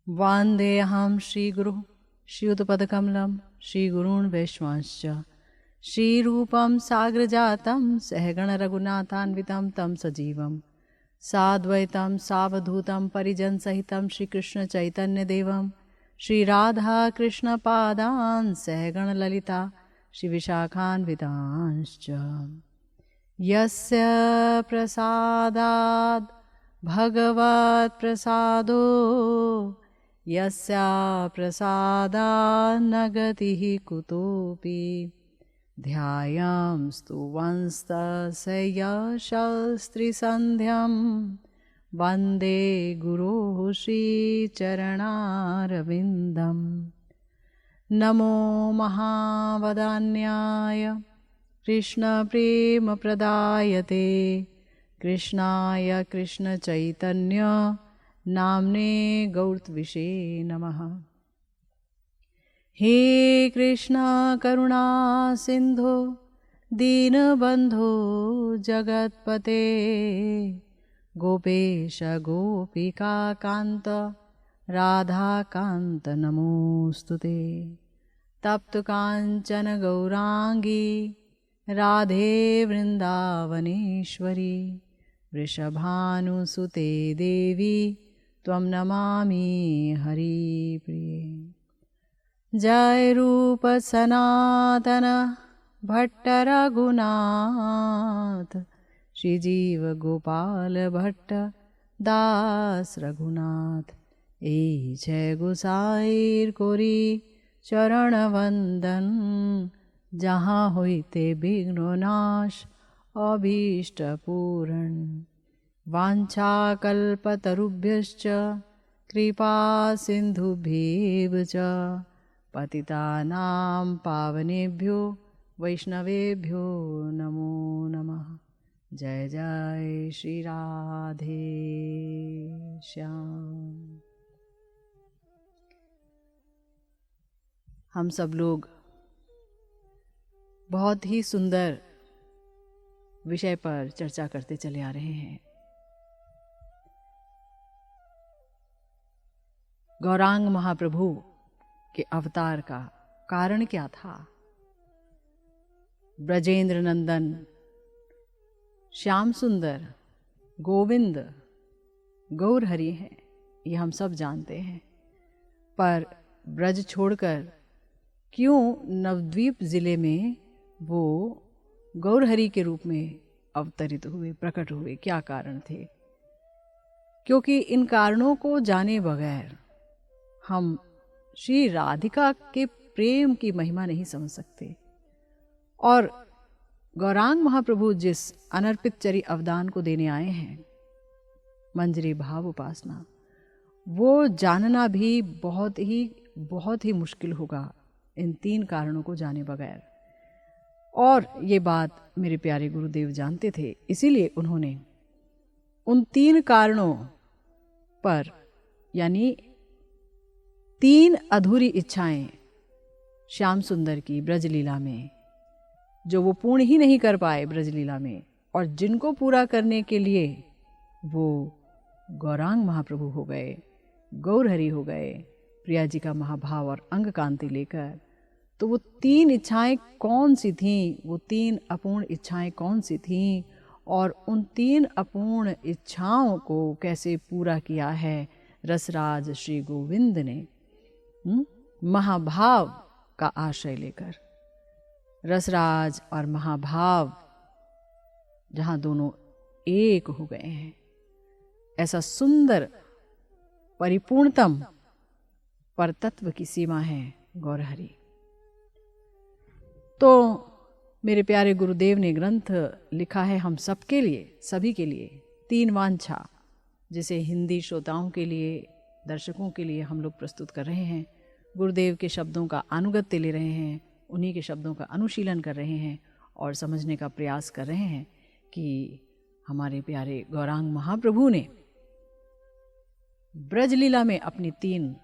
वन्देऽहं श्रीगुरुं श्रीयुतपदकमलं श्रीगुरून् वैष्णवांश्च श्रीरूपं साग्रजातं सहगणरघुनाथान्वितं तं सजीवं साद्वैतं सावधूतं परिजनसहितं श्रीकृष्णचैतन्यदेवं श्रीराधाकृष्णपादान् सहगणललिता श्रीविशाखान्वितांश्च यस्य प्रसादात् भगवत्प्रसादो यस्या प्रसादान्न गतिः कुतोऽपि ध्यायामस्तु वंस्तस्यशस्त्रिसन्ध्यं वन्दे गुरोः श्रीचरणारविन्दं नमो महावदान्याय कृष्णप्रेमप्रदायते कृष्णाय कृष्णचैतन्य नाम्ने गौरत्विषे नमः। हे कृष्ण करुणा सिंधु दीनबंधो जगत्पते गोपेश गोपिका कांत राधा कांत नमोस्तुते। तप्त कांचन गौरांगी राधे वृंदावनेश्वरी वृषभानुसुते देवी त्वं नमामि हरिप्रिये। जय रूप सनातन भट्ट रघुनाथ श्रीजीव गोपाल भट्ट दास रघुनाथ ए जय गोसाईर कोरी चरण वंदन जहाँ होइते विघ्ननाश अभीष्ट पूरण। वाञ्छाकल्पतरुभ्यश्च कृपा सिन्धुभ्येव च पतितानां पावनेभ्यो वैष्णवेभ्यो नमो नमः। जय जय श्री राधे श्याम। हम सब लोग बहुत ही सुंदर विषय पर चर्चा करते चले आ रहे हैं। गौरांग महाप्रभु के अवतार का कारण क्या था? ब्रजेंद्र नंदन श्याम सुंदर गोविंद गौर हरि हैं, ये हम सब जानते हैं। पर ब्रज छोड़कर क्यों नवद्वीप जिले में वो गौरहरि के रूप में अवतरित हुए, प्रकट हुए? क्या कारण थे? क्योंकि इन कारणों को जाने बगैर हम श्री राधिका के प्रेम की महिमा नहीं समझ सकते। और गौरांग महाप्रभु जिस अनर्पित चरी अवदान को देने आए हैं, मंजरी भाव उपासना, वो जानना भी बहुत ही मुश्किल होगा इन तीन कारणों को जाने बगैर। और ये बात मेरे प्यारे गुरुदेव जानते थे, इसीलिए उन्होंने उन तीन कारणों पर, यानी तीन अधूरी इच्छाएं श्याम सुंदर की ब्रजलीला में, जो वो पूर्ण ही नहीं कर पाए ब्रजलीला में, और जिनको पूरा करने के लिए वो गौरांग महाप्रभु हो गए, गौरहरि हो गए, प्रिया जी का महाभाव और अंग कांति लेकर। तो वो तीन इच्छाएं कौन सी थीं? वो तीन अपूर्ण इच्छाएं कौन सी थीं? और उन तीन अपूर्ण इच्छाओं को कैसे पूरा किया है रसराज श्री गोविंद ने महाभाव का आश्रय लेकर। रसराज और महाभाव जहाँ दोनों एक हो गए हैं, ऐसा सुंदर परिपूर्णतम परतत्व की सीमा है गौरहरि। तो मेरे प्यारे गुरुदेव ने ग्रंथ लिखा है हम सबके लिए, सभी के लिए, तीन वांछा, जिसे हिंदी श्रोताओं के लिए, दर्शकों के लिए हम लोग प्रस्तुत कर रहे हैं। गुरुदेव के शब्दों का अनुगत्य ले रहे हैं, उन्हीं के शब्दों का अनुशीलन कर रहे हैं और समझने का प्रयास कर रहे हैं कि हमारे प्यारे गौरांग महाप्रभु ने ब्रजलीला में अपनी तीन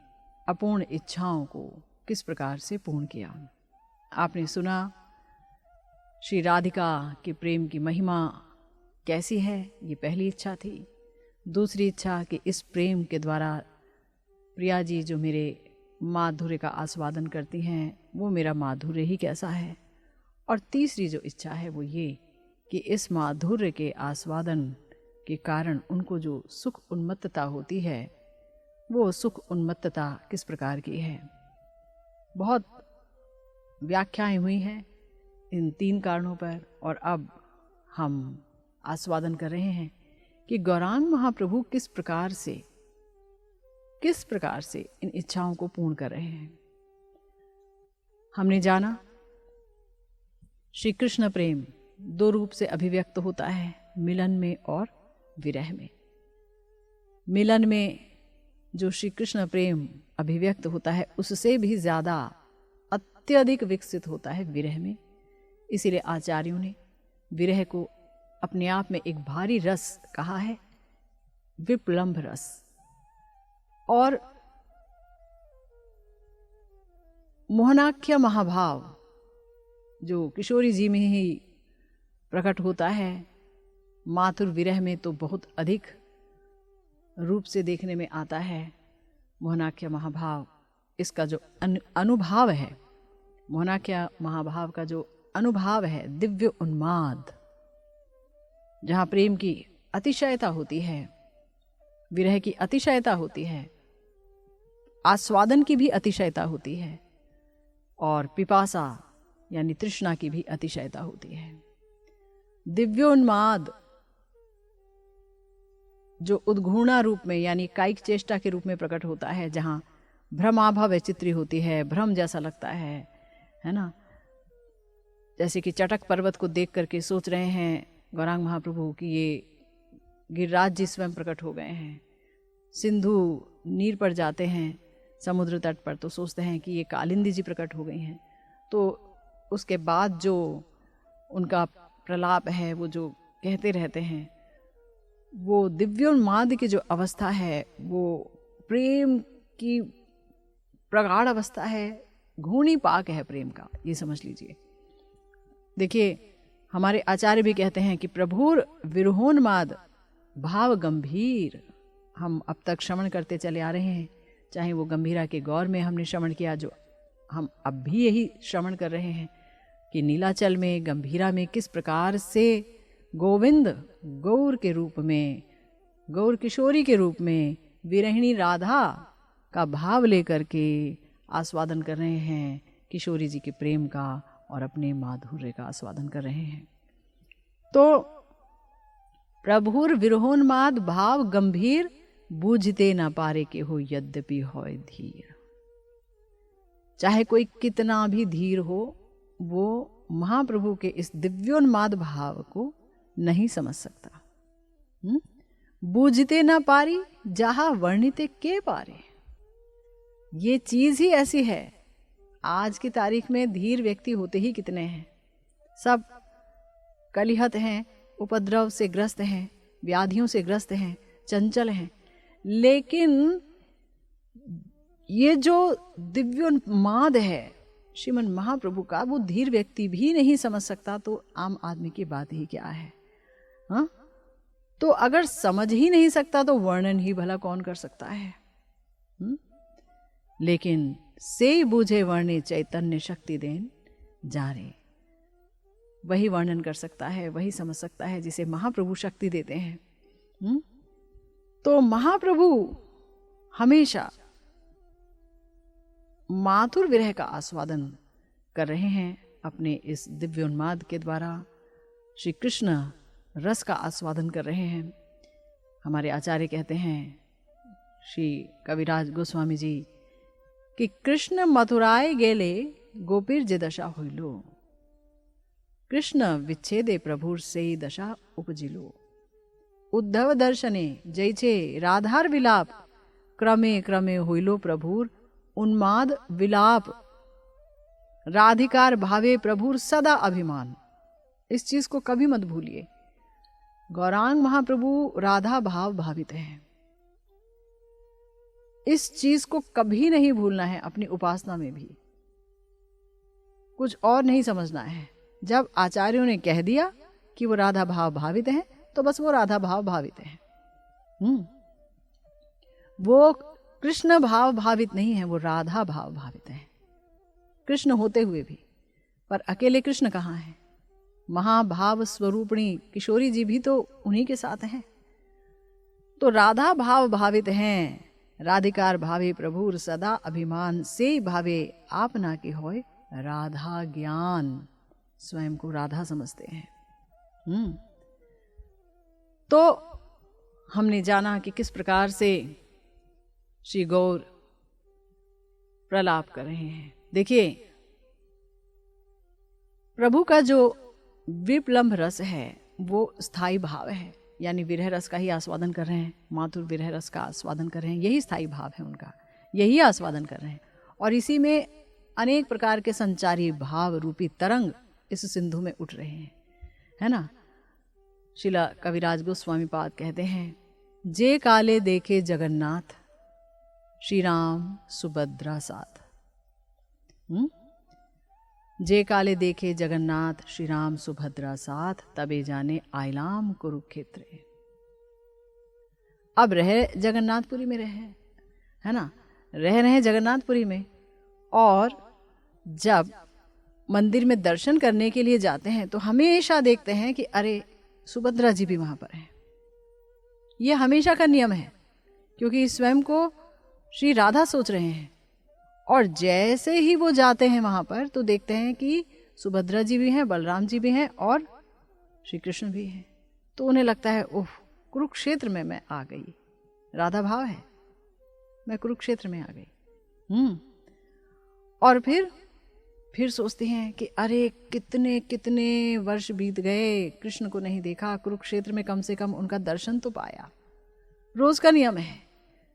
अपूर्ण इच्छाओं को किस प्रकार से पूर्ण किया। आपने सुना श्री राधिका के प्रेम की महिमा कैसी है, ये पहली इच्छा थी। दूसरी इच्छा कि इस प्रेम के द्वारा प्रिया जी जो मेरे माधुर्य का आस्वादन करती हैं वो मेरा माधुर्य ही कैसा है। और तीसरी जो इच्छा है वो ये कि इस माधुर्य के आस्वादन के कारण उनको जो सुख उन्मत्तता होती है वो सुख उन्मत्तता किस प्रकार की है। बहुत व्याख्याएं हुई हैं इन 3 कारणों पर, और अब हम आस्वादन कर रहे हैं कि गौरांग महाप्रभु किस प्रकार से इन इच्छाओं को पूर्ण कर रहे हैं। हमने जाना श्री कृष्ण प्रेम 2 रूप से अभिव्यक्त होता है, मिलन में और विरह में। मिलन में जो श्री कृष्ण प्रेम अभिव्यक्त होता है उससे भी ज़्यादा अत्यधिक विकसित होता है विरह में। इसीलिए आचार्यों ने विरह को अपने आप में एक भारी रस कहा है, विप्लंभ रस। और मोहनाख्य महाभाव जो किशोरी जी में ही प्रकट होता है, माथुर विरह में तो बहुत अधिक रूप से देखने में आता है। मोहनाख्य महाभाव इसका जो अनुभाव है, मोहनाख्य महाभाव का जो अनुभाव है, दिव्य उन्माद, जहाँ प्रेम की अतिशयता होती है, विरह की अतिशयता होती है, आस्वादन की भी अतिशयता होती है, और पिपासा यानी तृष्णा की भी अतिशयता होती है। दिव्योन्माद जो उद्घूर्णा रूप में यानी कायिक चेष्टा के रूप में प्रकट होता है, जहाँ भ्रमाभाव चित्री होती है, भ्रम जैसा लगता है ना। जैसे कि चटक पर्वत को देख करके सोच रहे हैं गौरांग महाप्रभु कि ये गिरिराज जी स्वयं प्रकट हो गए हैं। सिंधु नीर पर जाते हैं समुद्र तट पर तो सोचते हैं कि ये कालिंदी जी प्रकट हो गई हैं। तो उसके बाद जो उनका प्रलाप है, वो जो कहते रहते हैं, वो दिव्योन्माद की जो अवस्था है, वो प्रेम की प्रगाढ़ अवस्था है, घूर्णी पाक है प्रेम का, ये समझ लीजिए। देखिए हमारे आचार्य भी कहते हैं कि प्रभुर विरहोन्माद भाव गंभीर। हम अब तक श्रवण करते चले आ रहे हैं, चाहे वो गंभीरा के गौर में हमने श्रवण किया, जो हम अब भी यही श्रवण कर रहे हैं कि नीलाचल में, गंभीरा में किस प्रकार से गोविंद गौर के रूप में, गौर किशोरी के रूप में विरहिणी राधा का भाव लेकर के आस्वादन कर रहे हैं किशोरी जी के प्रेम का, और अपने माधुर्य का आस्वादन कर रहे हैं। तो प्रभुर विरहोन्माद भाव गंभीर, बूझते न पारे के हो यद्यपि होय धीर। चाहे कोई कितना भी धीर हो, वो महाप्रभु के इस दिव्योन्माद भाव को नहीं समझ सकता। बूझते न पारी जहाँ वर्णिते के पारे। ये चीज ही ऐसी है। आज की तारीख में धीर व्यक्ति होते ही कितने हैं। सब कलिहत हैं, उपद्रव से ग्रस्त हैं, व्याधियों से ग्रस्त हैं, चंचल हैं। लेकिन ये जो दिव्योन्माद है श्रीमन महाप्रभु का, वो धीर व्यक्ति भी नहीं समझ सकता, तो आम आदमी की बात ही क्या है। हाँ, तो अगर समझ ही नहीं सकता तो वर्णन ही भला कौन कर सकता है। लेकिन से बूझे वर्णे चैतन्य शक्ति देन जारे, वही वर्णन कर सकता है, वही समझ सकता है जिसे महाप्रभु शक्ति देते हैं। तो महाप्रभु हमेशा माथुर विरह का आस्वादन कर रहे हैं अपने इस दिव्योन्माद के द्वारा। श्री कृष्ण रस का आस्वादन कर रहे हैं। हमारे आचार्य कहते हैं श्री कविराज गोस्वामी जी कि कृष्ण मथुराए गेले गोपीर जे दशा होइलो, कृष्ण विच्छेदे प्रभुर से दशा उपजिलो। उद्धव दर्शने जैचे राधार विलाप, क्रमे क्रमे होइलो प्रभुर उन्माद विलाप। राधिकार भावे प्रभुर सदा अभिमान। इस चीज को कभी मत भूलिए। गौरांग महाप्रभु राधा भाव भावित हैं। इस चीज को कभी नहीं भूलना है। अपनी उपासना में भी कुछ और नहीं समझना है। जब आचार्यों ने कह दिया कि वो राधा भाव भावित हैं, तो बस वो राधा भाव भावित हैं। वो कृष्ण भाव भावित नहीं है, वो राधा भाव भावित है, कृष्ण होते हुए भी। पर अकेले कृष्ण कहाँ हैं? महाभाव स्वरूपिणी किशोरी जी भी तो उन्हीं के साथ हैं। तो राधा भाव भावित हैं। राधिकार भावे प्रभुर सदा अभिमान से भावे आपना के होय राधा ज्ञान। स्वयं को राधा समझते हैं। तो हमने जाना कि किस प्रकार से श्री गौर प्रलाप कर रहे हैं। देखिए, प्रभु का जो विप्लम्भ रस है वो स्थायी भाव है, यानी विरह रस का ही आस्वादन कर रहे हैं, माधुर विरह रस का आस्वादन कर रहे हैं, यही स्थायी भाव है उनका, यही आस्वादन कर रहे हैं। और इसी में अनेक प्रकार के संचारी भाव रूपी तरंग इस सिंधु में उठ रहे हैं, है ना। शिला कविराज गोस्वामी पाद कहते हैं, जे काले देखे जगन्नाथ श्री राम सुभद्रा साथ। जे काले देखे जगन्नाथ श्री राम सुभद्रा साथ, तबे जाने आइलाम कुरुक्षेत्र। अब रहे जगन्नाथपुरी में रहे, है ना, रह रहे जगन्नाथपुरी में। और जब मंदिर में दर्शन करने के लिए जाते हैं तो हमेशा देखते हैं कि अरे सुभद्रा जी भी वहां पर हैं। यह हमेशा का नियम है, क्योंकि स्वयं को श्री राधा सोच रहे हैं। और जैसे ही वो जाते हैं वहां पर तो देखते हैं कि सुभद्रा जी भी हैं, बलराम जी भी हैं और श्री कृष्ण भी हैं। तो उन्हें लगता है ओह, कुरुक्षेत्र में मैं आ गई। राधा भाव है, मैं कुरुक्षेत्र में आ गई। और फिर सोचते हैं कि अरे कितने कितने वर्ष बीत गए, कृष्ण को नहीं देखा। कुरुक्षेत्र में कम से कम उनका दर्शन तो पाया। रोज का नियम है,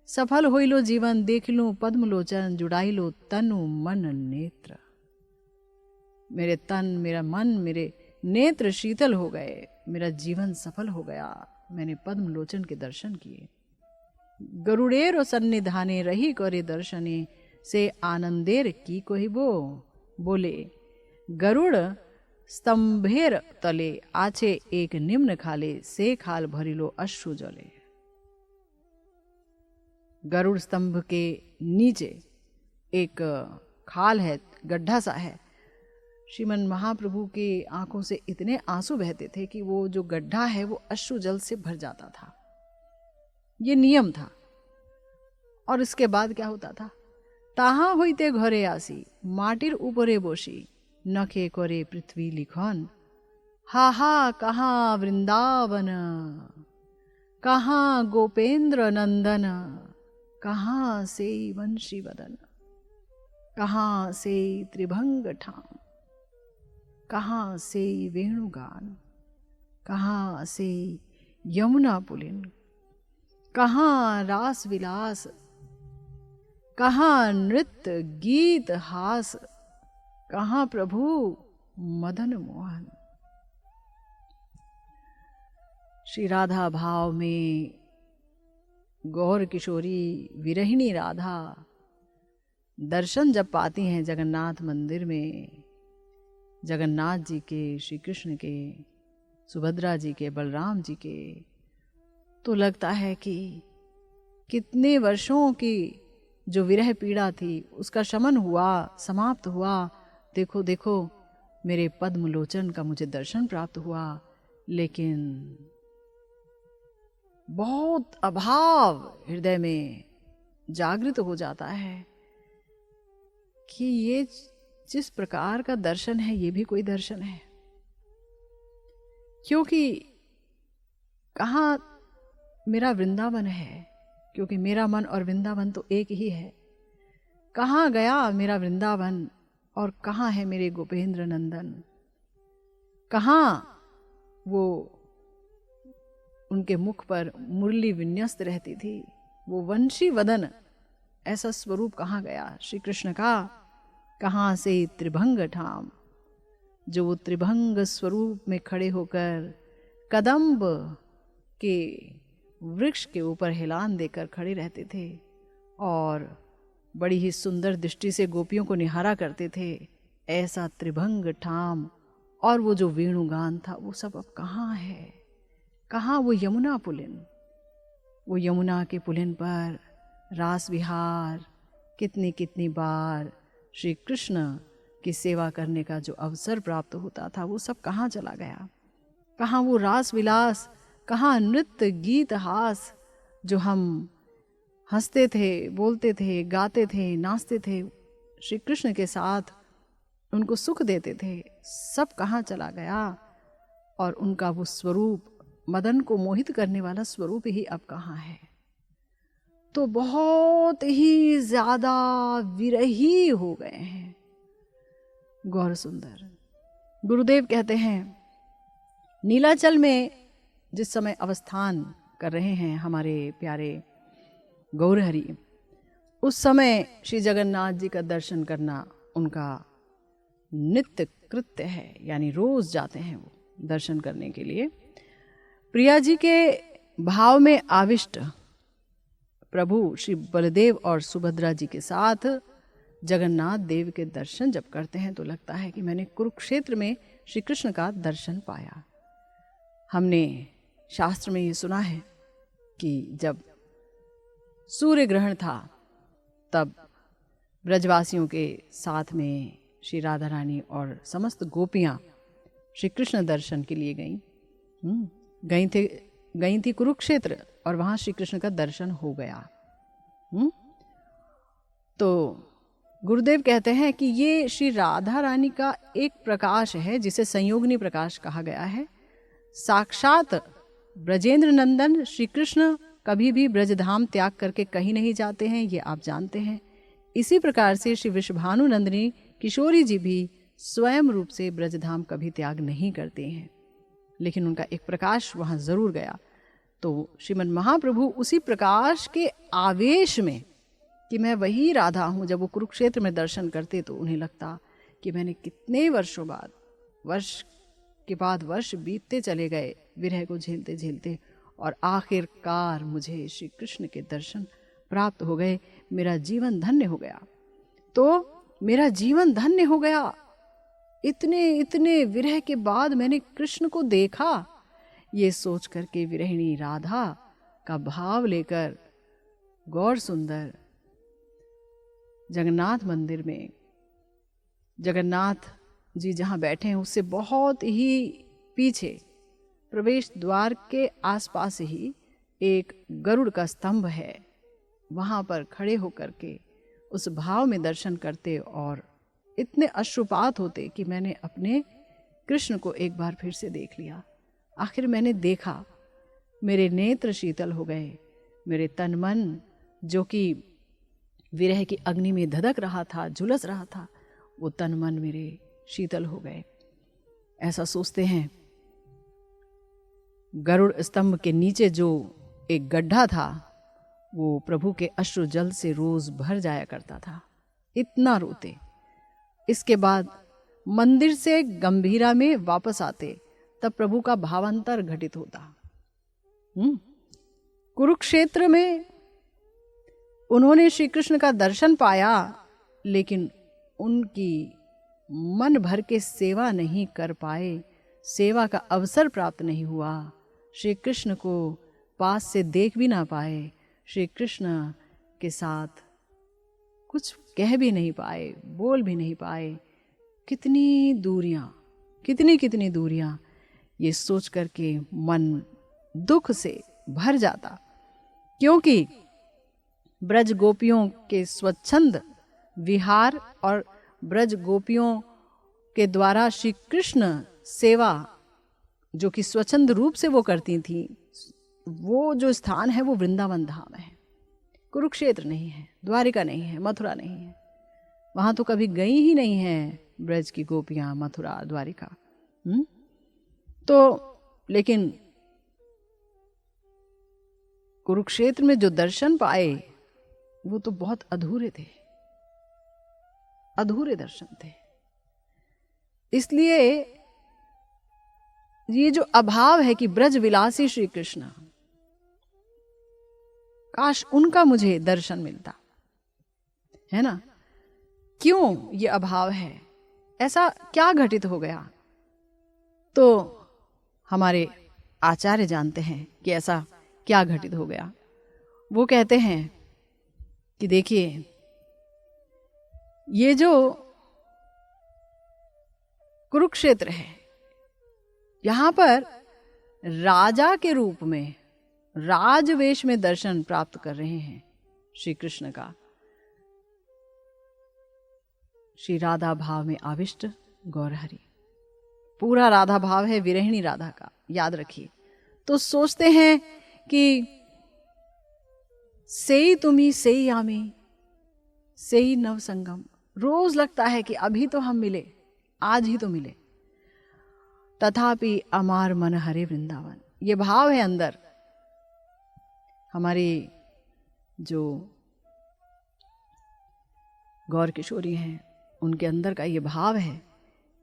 सफल होई लो जीवन, देख लूं पद्मलोचन, जुड़ाई लो तनु मन नेत्र। मेरे तन, मेरा मन, मेरे नेत्र शीतल हो गए, मेरा जीवन सफल हो गया, मैंने पद्मलोचन के दर्शन किए। गरुड़ेर सन्निधाने रही करे दर्शने, से आनंदेर की कोई बोले। गरुड़ स्तंभेर तले आछे एक निम्न खाले, से खाल भरिलो अश्रु जले। गरुड़ स्तंभ के नीचे एक खाल है, गड्ढा सा है। श्रीमन महाप्रभु के आंखों से इतने आंसू बहते थे कि वो जो गड्ढा है वो अश्रु जल से भर जाता था। ये नियम था। और इसके बाद क्या होता था? ताहा होइते घरे आसी, माटिर ऊपरे बोसी, नखे करे पृथ्वी लिखन। हा हा कहाँ वृंदावन, कहाँ गोपेंद्र नंदन, कहाँ से वंशी वदन, कहाँ से त्रिभंग ठाम, कहाँ से वेणुगान, कहाँ से यमुना पुलिन, कहाँ रास विलास, कहाँ नृत्य गीत हास, कहाँ प्रभु मदन मोहन। श्री राधा भाव में गौर किशोरी विरहिणी राधा दर्शन जब पाती हैं जगन्नाथ मंदिर में, जगन्नाथ जी के, श्री कृष्ण के, सुभद्रा जी के, बलराम जी के, तो लगता है कि कितने वर्षों की जो विरह पीड़ा थी उसका शमन हुआ, समाप्त हुआ। देखो देखो मेरे पद्मलोचन का मुझे दर्शन प्राप्त हुआ। लेकिन बहुत अभाव हृदय में जागृत हो जाता है कि ये जिस प्रकार का दर्शन है ये भी कोई दर्शन है, क्योंकि कहाँ मेरा वृंदावन है, क्योंकि मेरा मन और वृंदावन तो एक ही है। कहाँ गया मेरा वृंदावन और कहाँ है मेरे गोपेंद्र नंदन? कहाँ वो उनके मुख पर मुरली विन्यस्त रहती थी, वो वंशी वदन, ऐसा स्वरूप कहाँ गया श्री कृष्ण का? कहाँ से त्रिभंग ठाम, जो वो त्रिभंग स्वरूप में खड़े होकर कदम्ब के वृक्ष के ऊपर हिलान देकर खड़े रहते थे और बड़ी ही सुंदर दृष्टि से गोपियों को निहारा करते थे। ऐसा त्रिभंग ठाम और वो जो वेणुगान था वो सब अब कहाँ है? कहाँ वो यमुना पुलिन? वो यमुना के पुलिन पर रास विहार, कितनी कितनी बार श्री कृष्ण की सेवा करने का जो अवसर प्राप्त होता था, वो सब कहाँ चला गया? कहाँ वो रास विलास, कहाँ नृत्य गीत हास जो हम हंसते थे, बोलते थे, गाते थे, नाचते थे, श्री कृष्ण के साथ उनको सुख देते थे, सब कहाँ चला गया? और उनका वो स्वरूप, मदन को मोहित करने वाला स्वरूप ही अब कहाँ है? तो बहुत ही ज्यादा विरही हो गए हैं गौर सुंदर। गुरुदेव कहते हैं, नीलाचल में जिस समय अवस्थान कर रहे हैं हमारे प्यारे गौरहरि, उस समय श्री जगन्नाथ जी का दर्शन करना उनका नित्य कृत्य है, यानी रोज जाते हैं वो दर्शन करने के लिए। प्रिया जी के भाव में आविष्ट प्रभु श्री बलदेव और सुभद्रा जी के साथ जगन्नाथ देव के दर्शन जब करते हैं तो लगता है कि मैंने कुरुक्षेत्र में श्री कृष्ण का दर्शन पाया। हमने शास्त्र में ये सुना है कि जब सूर्य ग्रहण था तब ब्रजवासियों के साथ में श्री राधा रानी और समस्त गोपियां श्री कृष्ण दर्शन के लिए गई थी कुरुक्षेत्र, और वहां श्री कृष्ण का दर्शन हो गया। तो गुरुदेव कहते हैं कि ये श्री राधा रानी का एक प्रकाश है जिसे संयोगनी प्रकाश कहा गया है। साक्षात ब्रजेंद्र नंदन श्री कृष्ण कभी भी ब्रजधाम त्याग करके कहीं नहीं जाते हैं, ये आप जानते हैं। इसी प्रकार से श्री विश्वभानु नंदिनी किशोरी जी भी स्वयं रूप से ब्रजधाम कभी त्याग नहीं करते हैं, लेकिन उनका एक प्रकाश वहां जरूर गया। तो श्रीमद् महाप्रभु उसी प्रकाश के आवेश में कि मैं वही राधा हूं, जब वो कुरुक्षेत्र में दर्शन करते तो उन्हें लगता कि मैंने कितने वर्षों बाद, वर्ष के बाद वर्ष बीतते चले गए विरह को झेलते झेलते, और आखिरकार मुझे श्री कृष्ण के दर्शन प्राप्त हो गए, मेरा जीवन धन्य हो गया। तो मेरा जीवन धन्य हो गया, इतने विरह के बाद मैंने कृष्ण को देखा। ये सोच करके विरहिणी राधा का भाव लेकर गौर सुंदर जगन्नाथ मंदिर में, जगन्नाथ जी जहाँ बैठे हैं उससे बहुत ही पीछे प्रवेश द्वार के आसपास ही एक गरुड़ का स्तंभ है, वहाँ पर खड़े होकर के उस भाव में दर्शन करते और इतने अश्रुपात होते कि मैंने अपने कृष्ण को एक बार फिर से देख लिया। आखिर मैंने देखा, मेरे नेत्र शीतल हो गए, मेरे तन मन जो कि विरह की अग्नि में धधक रहा था, झुलस रहा था, वो तन मन मेरे शीतल हो गए। ऐसा सोचते हैं। गरुड़ स्तंभ के नीचे जो एक गड्ढा था वो प्रभु के अश्रु जल से रोज भर जाया करता था, इतना रोते। इसके बाद मंदिर से गंभीरा में वापस आते तब प्रभु का भावांतर घटित होता। कुरुक्षेत्र में उन्होंने श्री कृष्ण का दर्शन पाया, लेकिन उनकी मन भर के सेवा नहीं कर पाए, सेवा का अवसर प्राप्त नहीं हुआ, श्री कृष्ण को पास से देख भी ना पाए, श्री कृष्ण के साथ कुछ कह भी नहीं पाए, बोल भी नहीं पाए। कितनी दूरियां, कितनी दूरियां, ये सोच करके मन दुख से भर जाता, क्योंकि ब्रज गोपियों के स्वच्छंद विहार और ब्रज गोपियों के द्वारा श्री कृष्ण सेवा जो कि स्वच्छंद रूप से वो करती थी, वो जो स्थान है वो वृंदावन धाम है, कुरुक्षेत्र नहीं है, द्वारिका नहीं है, मथुरा नहीं है। वहां तो कभी गई ही नहीं है ब्रज की गोपियां, मथुरा द्वारिका। तो लेकिन कुरुक्षेत्र में जो दर्शन पाए वो तो बहुत अधूरे थे, अधूरे दर्शन थे। इसलिए ये जो अभाव है कि ब्रज विलासी श्री कृष्ण, काश उनका मुझे दर्शन मिलता, है ना। क्यों ये अभाव है, ऐसा क्या घटित हो गया? तो हमारे आचार्य जानते हैं कि ऐसा क्या घटित हो गया। वो कहते हैं कि देखिए ये जो कुरुक्षेत्र है, यहां पर राजा के रूप में, राजवेश में दर्शन प्राप्त कर रहे हैं श्री कृष्ण का। श्री राधा भाव में आविष्ट गौरहरि, पूरा राधा भाव है विरहिणी राधा का, याद रखिए। तो सोचते हैं कि सेई तुम्ही सेई आमी सेई नव संगम, रोज लगता है कि अभी तो हम मिले, आज ही तो मिले। तथापि अमार मन हरे वृंदावन, ये भाव है अंदर। हमारी जो गौर किशोरी हैं उनके अंदर का ये भाव है,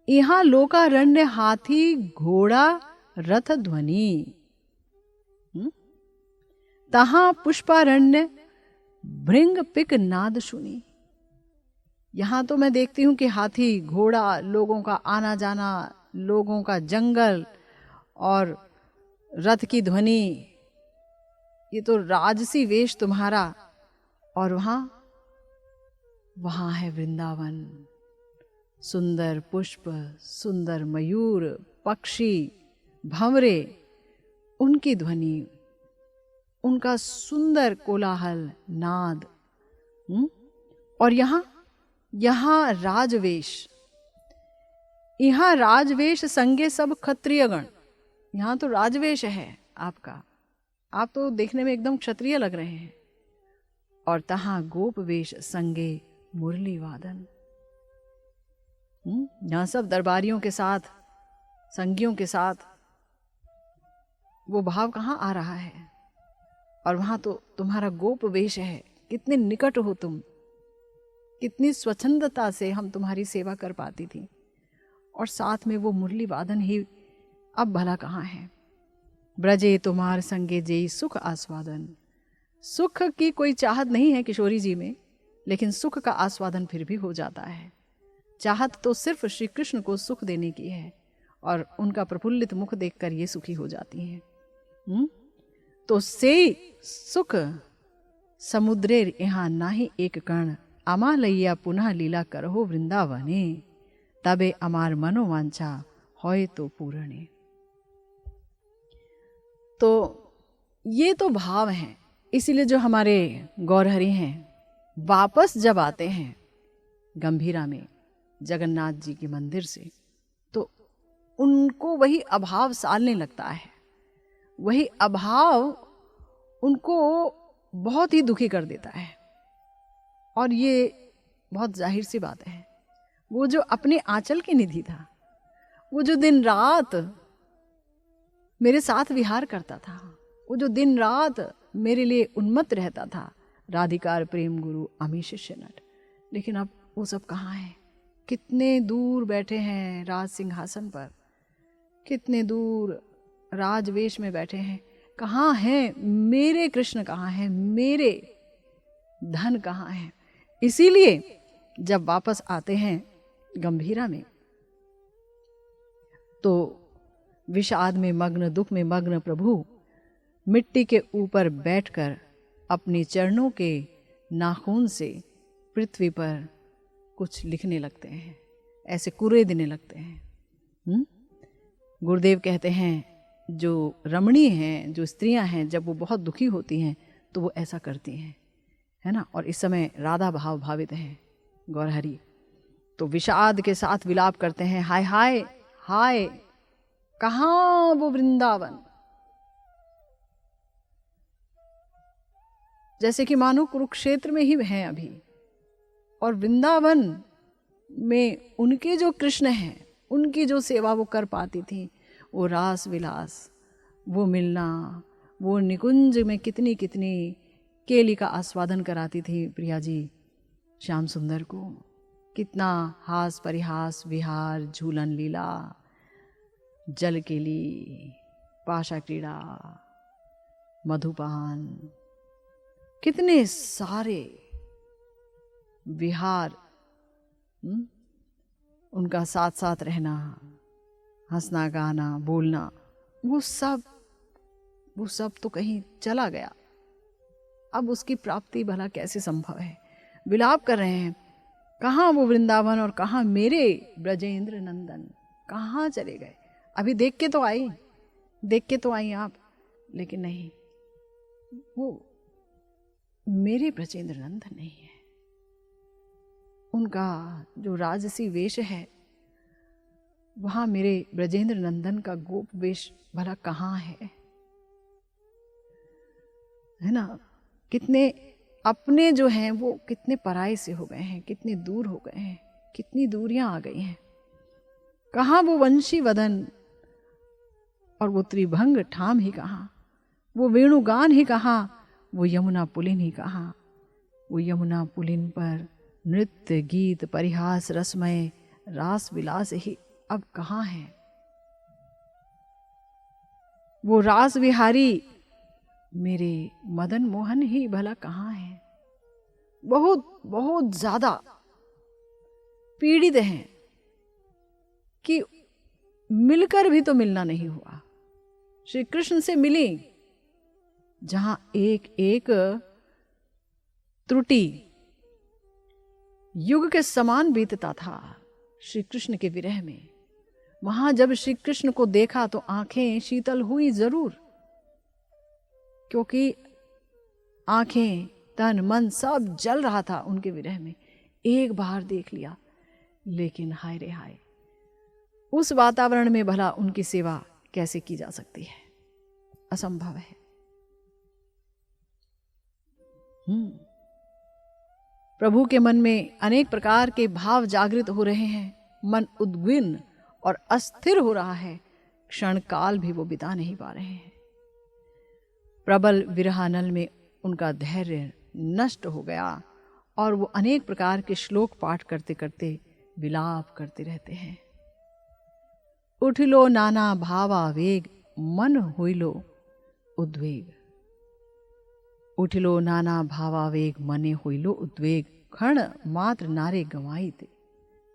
यहाँ लोकारण्य हाथी घोड़ा रथ ध्वनि, तहां पुष्पारण्य भृंग पिक नाद सुनी। यहां तो मैं देखती हूं कि हाथी घोड़ा, लोगों का आना जाना, लोगों का जंगल और रथ की ध्वनि, ये तो राजसी वेश तुम्हारा। और वहां है वृंदावन, सुंदर पुष्प, सुंदर मयूर, पक्षी, भंवरे, उनकी ध्वनि, उनका सुंदर कोलाहल, नाद। और यहाँ राजवेश, यहाँ राजवेश संगे सब क्षत्रियगण, यहाँ तो राजवेश है आपका, आप तो देखने में एकदम क्षत्रिय लग रहे हैं। और तहां गोप वेश संगे मुरली वादन, यहाँ सब दरबारियों के साथ, संगियों के साथ, वो भाव कहाँ आ रहा है। और वहां तो तुम्हारा गोप वेश है, कितने निकट हो तुम, कितनी स्वच्छंदता से हम तुम्हारी सेवा कर पाती थी। और साथ में वो मुरली वादन ही अब भला कहाँ है। ब्रजे तुम्हार संगे जेई सुख आस्वादन, सुख की कोई चाहत नहीं है किशोरी जी में, लेकिन सुख का आस्वादन फिर भी हो जाता है। चाहत तो सिर्फ श्री कृष्ण को सुख देने की है, और उनका प्रफुल्लित मुख देखकर ये सुखी हो जाती हैं। तो से सुख समुद्रेर यहाँ नाही एक कण, अमा लैया पुनः लीला करहो वृंदावने, तबे अमार मनोवांछा होय तो पूरणे। तो ये तो भाव हैं। इसीलिए जो हमारे गौरहरि हैं वापस जब आते हैं गंभीरा में जगन्नाथ जी के मंदिर से, तो उनको वही अभाव सालने लगता है। वही अभाव उनको बहुत ही दुखी कर देता है। और ये बहुत जाहिर सी बात है, वो जो अपने आंचल की निधि था, वो जो दिन रात मेरे साथ विहार करता था, वो जो दिन रात मेरे लिए उन्मत्त रहता था, राधिकार प्रेम गुरु अमी शिष्य नट, लेकिन अब वो सब कहाँ है। कितने दूर बैठे हैं राज सिंहासन पर, कितने दूर राजवेश में बैठे हैं। कहाँ हैं मेरे कृष्ण, कहाँ हैं मेरे धन, कहाँ हैं। इसीलिए जब वापस आते हैं गंभीरा में, तो विषाद में मग्न, दुख में मग्न प्रभु मिट्टी के ऊपर बैठकर अपने चरणों के नाखून से पृथ्वी पर कुछ लिखने लगते हैं, ऐसे कुरे देने लगते हैं। गुरुदेव कहते हैं जो रमणी हैं, जो स्त्रियां हैं, जब वो बहुत दुखी होती हैं तो वो ऐसा करती हैं, है ना। और इस समय राधा भाव भावित हैं गौरहरि, तो विषाद के साथ विलाप करते हैं, हाय हाय हाय, कहाँ वो वृंदावन। जैसे कि मानो कुरुक्षेत्र में ही हैं अभी, और वृंदावन में उनके जो कृष्ण हैं, उनकी जो सेवा वो कर पाती थी, वो रास विलास, वो मिलना, वो निकुंज में कितनी कितनी केली का आस्वादन कराती थी प्रिया जी श्याम सुंदर को। कितना हास परिहास, विहार, झूलन लीला, जल केली, पाशा क्रीड़ा, मधुपान, कितने सारे विहार, उनका साथ साथ रहना, हंसना गाना बोलना, वो सब तो कहीं चला गया। अब उसकी प्राप्ति भला कैसे संभव है। विलाप कर रहे हैं, कहाँ वो वृंदावन और कहाँ मेरे ब्रजेंद्र नंदन, कहाँ चले गए। अभी देख के तो आई आप, लेकिन नहीं, वो मेरे ब्रजेंद्र नंदन नहीं है। उनका जो राजसी वेश है, वहां मेरे ब्रजेंद्र नंदन का गोप वेश भला कहाँ है ना। कितने अपने जो हैं वो कितने पराये से हो गए हैं, कितने दूर हो गए हैं, कितनी दूरियां आ गई हैं। कहाँ वो वंशी वदन और वो त्रिभंग ठाम ही कहाँ, वो वेणुगान ही कहाँ, वो यमुना पुलिन ही कहाँ। वो यमुना पुलिन पर नृत्य गीत परिहास रसमय रास विलास ही अब कहाँ है। वो रास विहारी मेरे मदन मोहन ही भला कहाँ है। बहुत बहुत ज्यादा पीड़ित हैं कि मिलकर भी तो मिलना नहीं हुआ। श्री कृष्ण से मिली, जहां एक एक त्रुटि युग के समान बीतता था श्री कृष्ण के विरह में, वहां जब श्री कृष्ण को देखा तो आंखें शीतल हुई जरूर, क्योंकि आंखें तन मन सब जल रहा था उनके विरह में। एक बार देख लिया, लेकिन हाय रे हाय, उस वातावरण में भला उनकी सेवा कैसे की जा सकती है, असंभव है। प्रभु के मन में अनेक प्रकार के भाव जागृत हो रहे हैं, मन उद्विग्न और अस्थिर हो रहा है, क्षण काल भी वो बिता नहीं पा रहे हैं। प्रबल विरहानल में उनका धैर्य नष्ट हो गया और वो अनेक प्रकार के श्लोक पाठ करते करते विलाप करते रहते हैं। उठिलो नाना भावावेग मन होइलो उद्वेग, उठिलो नाना भावावेग मने होइलो उद्वेग, क्षण मात्र नारे गंवाई थे।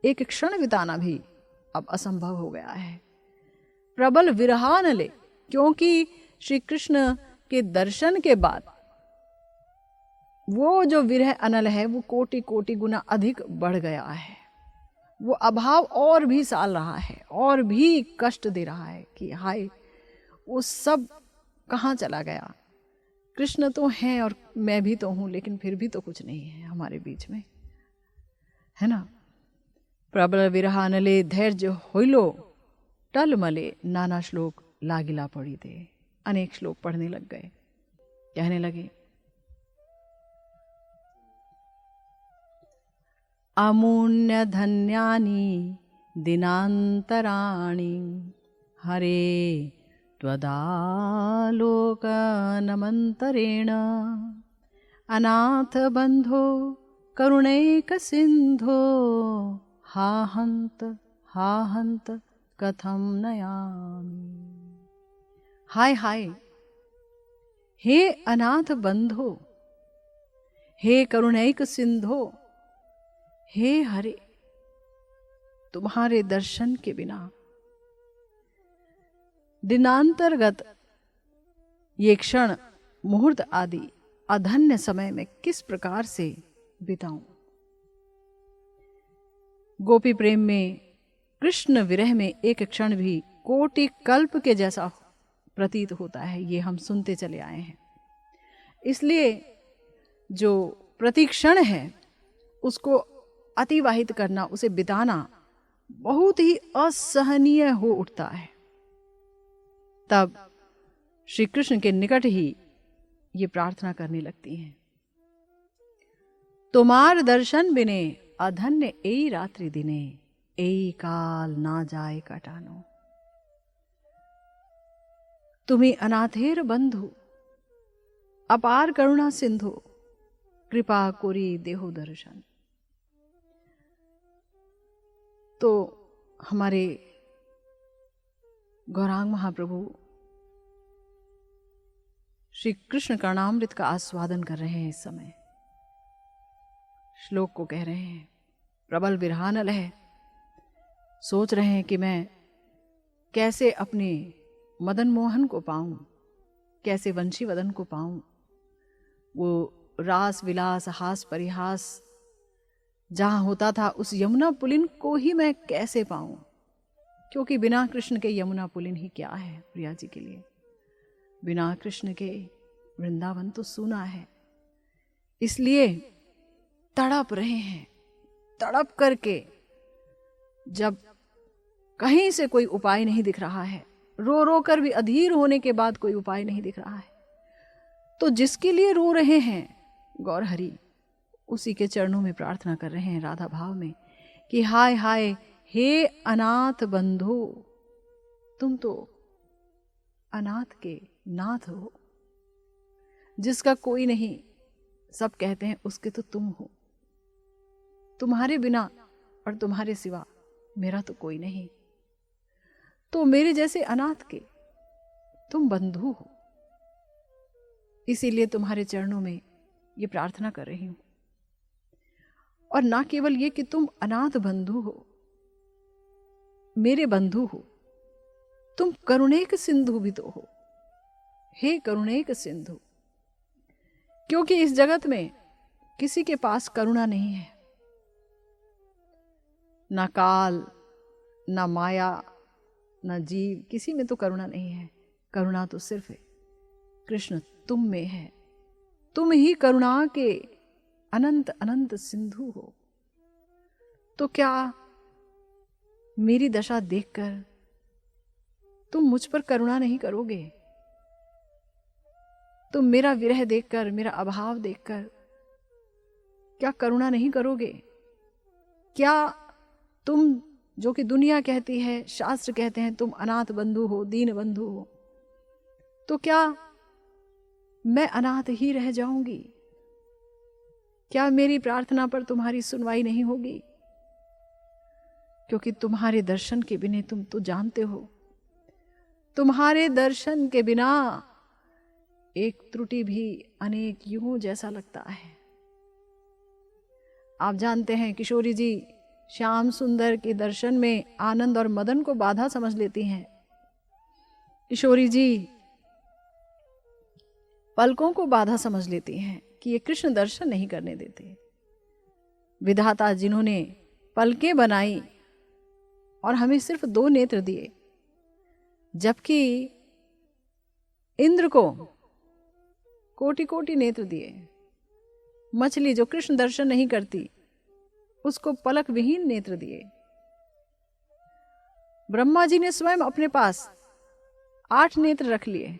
एक क्षण बिताना भी अब असंभव हो गया है। प्रबल विरहानले, क्योंकि श्री कृष्ण के दर्शन के बाद वो जो विरह अनल है वो कोटि कोटि गुना अधिक बढ़ गया है। वो अभाव और भी साल रहा है और भी कष्ट दे रहा है कि हाय वो सब कहाँ चला गया। कृष्ण तो हैं और मैं भी तो हूं, लेकिन फिर भी तो कुछ नहीं है हमारे बीच में, है ना। प्रबल विरहानले धैर्य होइलो टलमले, नाना श्लोक लागिला पड़ी थे। अनेक श्लोक पढ़ने लग गए, कहने लगे अमून्य धन्यानि दिनांतराणि हरे त्वदालोकनमन्तरेण अनाथ बंधो करुणैक सिंधो हा हंत कथम नयामि। हाय हाय, हे अनाथ बंधो, हे करुणैक सिंधो, हे हरे, तुम्हारे दर्शन के बिना दिनांतर्गत ये क्षण मुहूर्त आदि अधन्य समय में किस प्रकार से बिताऊं। गोपी प्रेम में, कृष्ण विरह में एक क्षण भी कोटि कल्प के जैसा प्रतीत होता है, ये हम सुनते चले आए हैं। इसलिए जो प्रतिक्षण है उसको अतिवाहित करना, उसे बिताना बहुत ही असहनीय हो उठता है। तब श्री कृष्ण के निकट ही ये प्रार्थना करने लगती हैं, तुम्हार दर्शन बिने अधन्य एई रात्रि दिने, एई काल ना जाए कटानो। तुम्ही अनाथेर बंधु, अपार करुणा सिंधु, कृपा कोरी देहो दर्शन। तो हमारे गौरांग महाप्रभु श्री कृष्ण कर्णामृत का आस्वादन कर रहे हैं। इस समय श्लोक को कह रहे हैं, प्रबल विरहानल है, सोच रहे हैं कि मैं कैसे अपने मदन मोहन को पाऊं, कैसे वंशी वदन को पाऊं। वो रास विलास हास परिहास जहाँ होता था, उस यमुना पुलिन को ही मैं कैसे पाऊं? क्योंकि बिना कृष्ण के यमुना पुलिन ही क्या है प्रिया जी के लिए। बिना कृष्ण के वृंदावन तो सूना है। इसलिए तड़प रहे हैं, तड़प करके, जब कहीं से कोई उपाय नहीं दिख रहा है, रो रो कर भी अधीर होने के बाद कोई उपाय नहीं दिख रहा है, तो जिसके लिए रो रहे हैं गौर हरि, उसी के चरणों में प्रार्थना कर रहे हैं राधा भाव में कि हाय हाय हे अनाथ बंधु, तुम तो अनाथ के नाथ हो, जिसका कोई नहीं, सब कहते हैं उसके तो तुम हो। तुम्हारे बिना और तुम्हारे सिवा मेरा तो कोई नहीं, तो मेरे जैसे अनाथ के तुम बंधु हो। इसीलिए तुम्हारे चरणों में ये प्रार्थना कर रही हूं। और ना केवल ये कि तुम अनाथ बंधु हो, मेरे बंधु हो, तुम करुणेक सिंधु भी तो हो। हे करुणेक सिंधु, क्योंकि इस जगत में किसी के पास करुणा नहीं है, ना काल, ना माया, ना जीव, किसी में तो करुणा नहीं है। करुणा तो सिर्फ कृष्ण तुम में है। तुम ही करुणा के अनंत अनंत सिंधु हो। तो क्या मेरी दशा देखकर तुम मुझ पर करुणा नहीं करोगे? तुम मेरा विरह देखकर, मेरा अभाव देखकर क्या करुणा नहीं करोगे? क्या तुम, जो कि दुनिया कहती है, शास्त्र कहते हैं तुम अनाथ बंधु हो, दीन बंधु हो, तो क्या मैं अनाथ ही रह जाऊंगी? क्या मेरी प्रार्थना पर तुम्हारी सुनवाई नहीं होगी? क्योंकि तुम्हारे दर्शन के बिना, तुम तो जानते हो, तुम्हारे दर्शन के बिना एक त्रुटि भी अनेक युगों जैसा लगता है। आप जानते हैं किशोरी जी श्याम सुंदर के दर्शन में आनंद और मदन को बाधा समझ लेती हैं। किशोरी जी पलकों को बाधा समझ लेती हैं कि ये कृष्ण दर्शन नहीं करने देते। विधाता जिन्होंने पलकें बनाई और हमें सिर्फ 2 नेत्र दिए, जबकि इंद्र को कोटि कोटि नेत्र दिए। मछली जो कृष्ण दर्शन नहीं करती, उसको पलक विहीन नेत्र दिए। ब्रह्मा जी ने स्वयं अपने पास 8 नेत्र रख लिए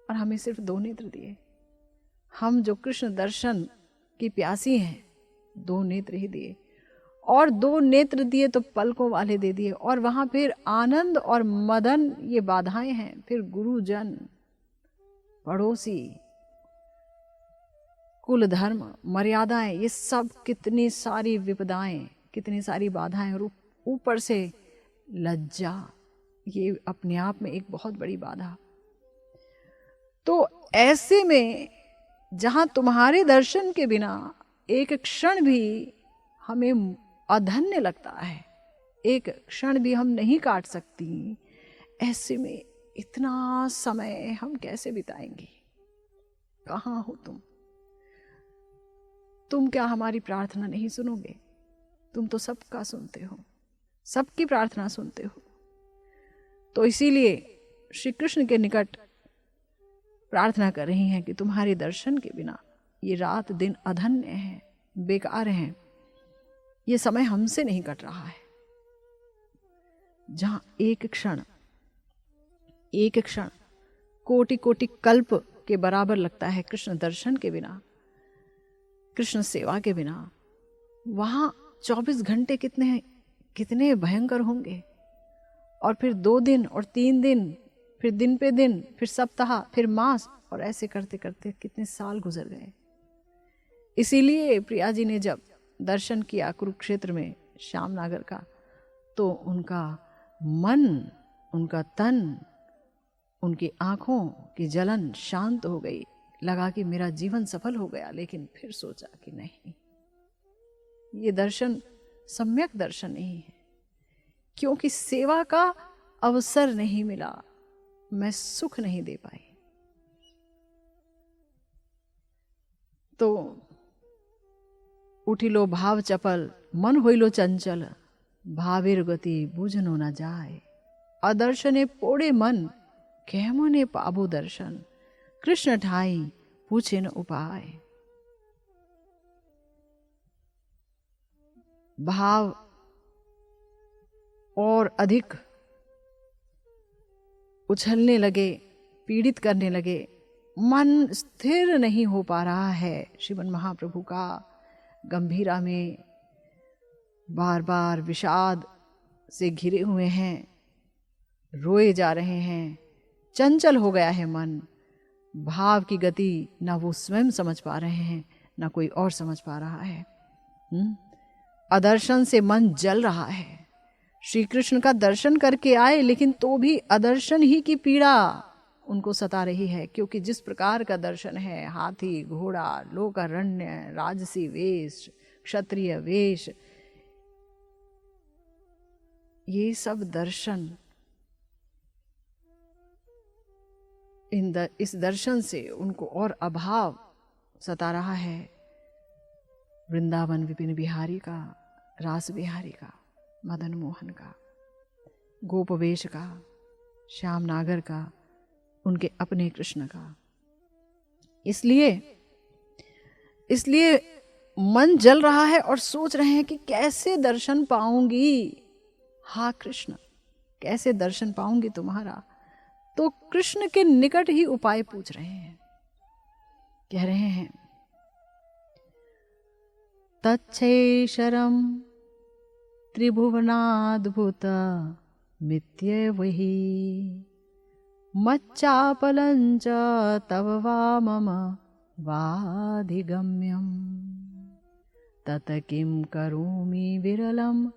और हमें सिर्फ 2 नेत्र दिए। हम जो कृष्ण दर्शन की प्यासी हैं, 2 नेत्र ही दिए, और 2 नेत्र दिए तो पलकों वाले दे दिए। और वहां फिर आनंद और मदन ये बाधाएं हैं, फिर गुरुजन, पड़ोसी, कुल धर्म, मर्यादाएं, ये सब कितनी सारी विपदाएं, कितनी सारी बाधाएं, और ऊपर से लज्जा, ये अपने आप में एक बहुत बड़ी बाधा। तो ऐसे में जहां तुम्हारे दर्शन के बिना एक क्षण भी हमें अधन्य लगता है, एक क्षण भी हम नहीं काट सकती, ऐसे में इतना समय हम कैसे बिताएंगे? कहाँ हो तुम? तुम क्या हमारी प्रार्थना नहीं सुनोगे? तुम तो सबका सुनते हो, सबकी प्रार्थना सुनते हो। तो इसीलिए श्री कृष्ण के निकट प्रार्थना कर रही हैं कि तुम्हारे दर्शन के बिना ये रात दिन अधन्य है, बेकार हैं, ये समय हमसे नहीं कट रहा है। जहां एक क्षण कोटि कोटि कल्प के बराबर लगता है कृष्ण दर्शन के बिना, कृष्ण सेवा के बिना, वहां 24 घंटे कितने भयंकर होंगे। और फिर 2 दिन और 3 दिन, फिर दिन पे दिन, फिर सप्ताह, फिर मास, और ऐसे करते करते कितने साल गुजर गए। इसीलिए प्रिया जी ने जब दर्शन किया कुरुक्षेत्र में श्यामनागर का, तो उनका मन, उनका तन, उनकी आंखों की जलन शांत हो गई। लगा कि मेरा जीवन सफल हो गया। लेकिन फिर सोचा कि नहीं, ये दर्शन सम्यक दर्शन नहीं है, क्योंकि सेवा का अवसर नहीं मिला, मैं सुख नहीं दे पाई। तो उठिलो भाव चपल मन होइलो चंचल, भावेर गति बुझनो न जाए। अदर्शने पोड़े मन, केमने पाबो दर्शन। कृष्ण ठाई पूछे न उपाय। भाव और अधिक उछलने लगे, पीड़ित करने लगे। मन स्थिर नहीं हो पा रहा है। श्रीमन महाप्रभु का गंभीरा में बार बार विषाद से घिरे हुए हैं, रोए जा रहे हैं, चंचल हो गया है मन। भाव की गति ना वो स्वयं समझ पा रहे हैं, ना कोई और समझ पा रहा है। अदर्शन से मन जल रहा है। श्री कृष्ण का दर्शन करके आए, लेकिन तो भी अदर्शन ही की पीड़ा उनको सता रही है। क्योंकि जिस प्रकार का दर्शन है, हाथी, घोड़ा, लोकारण्य, राजसी वेश, क्षत्रिय वेश, ये सब दर्शन, इस दर्शन से उनको और अभाव सता रहा है। वृंदावन विपिन बिहारी का, रास बिहारी का, मदन मोहन का, गोपवेश का, श्याम नागर का, उनके अपने कृष्ण का। इसलिए मन जल रहा है और सोच रहे हैं कि कैसे दर्शन पाऊंगी। हाँ कृष्ण, कैसे दर्शन पाऊंगी तुम्हारा। तो कृष्ण के निकट ही उपाय पूछ रहे हैं। कह रहे हैं, तच्छैशरम त्रिभुवनाद्भुत मित्येव हि मच्चापलञ्च तव वामम वाधिगम्यम् तत किं करोमि विरलं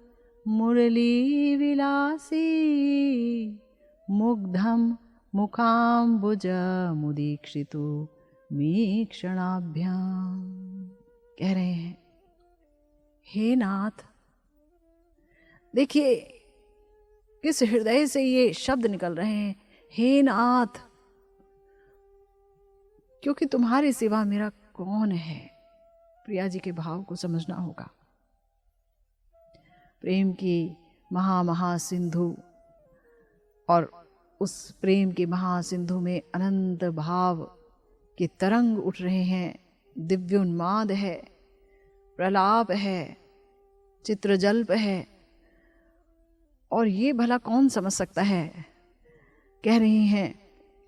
मुरलीविलासी मुग्धं मुखाम्बुज मुदीक्षितो मीक्षणाभ्याम। कह रहे हैं, हे नाथ, देखिए किस हृदय से ये शब्द निकल रहे हैं, हे नाथ, क्योंकि तुम्हारे सिवा मेरा कौन है। प्रिया जी के भाव को समझना होगा। प्रेम की महा सिंधु, और उस प्रेम के महासिंधु में अनंत भाव के तरंग उठ रहे हैं। दिव्योन्माद है, प्रलाप है, चित्रजल्प है, और ये भला कौन समझ सकता है। कह रही हैं,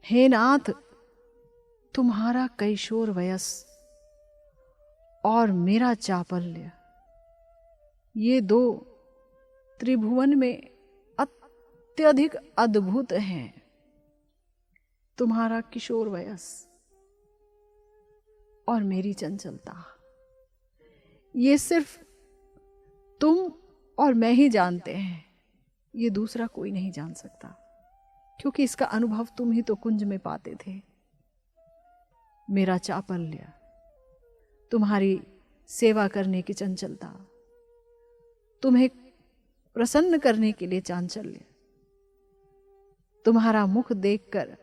हे नाथ, तुम्हारा कैशोर वयस और मेरा चापल्य, ये दो त्रिभुवन में अत्यधिक अद्भुत हैं। तुम्हारा किशोर वयस और मेरी चंचलता, ये सिर्फ तुम और मैं ही जानते हैं। ये दूसरा कोई नहीं जान सकता, क्योंकि इसका अनुभव तुम ही तो कुंज में पाते थे। मेरा चापल्य, तुम्हारी सेवा करने की चंचलता, तुम्हें प्रसन्न करने के लिए चांचल्य, तुम्हारा मुख देखकर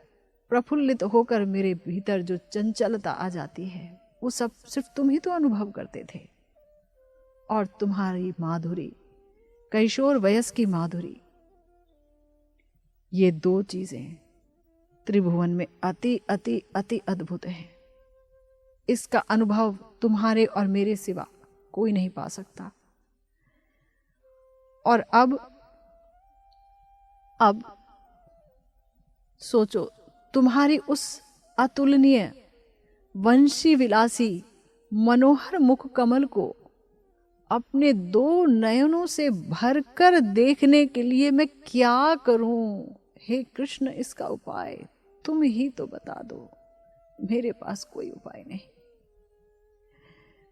प्रफुल्लित होकर मेरे भीतर जो चंचलता आ जाती है, वो सब सिर्फ तुम ही तो अनुभव करते थे। और तुम्हारी माधुरी, कैशोर वयस की माधुरी, ये दो चीजें त्रिभुवन में अति अति अति अद्भुत है। इसका अनुभव तुम्हारे और मेरे सिवा कोई नहीं पा सकता। और अब सोचो, तुम्हारी उस अतुलनीय वंशी विलासी मनोहर मुख कमल को अपने दो नयनों से भरकर देखने के लिए मैं क्या करूं। हे कृष्ण, इसका उपाय तुम ही तो बता दो। मेरे पास कोई उपाय नहीं।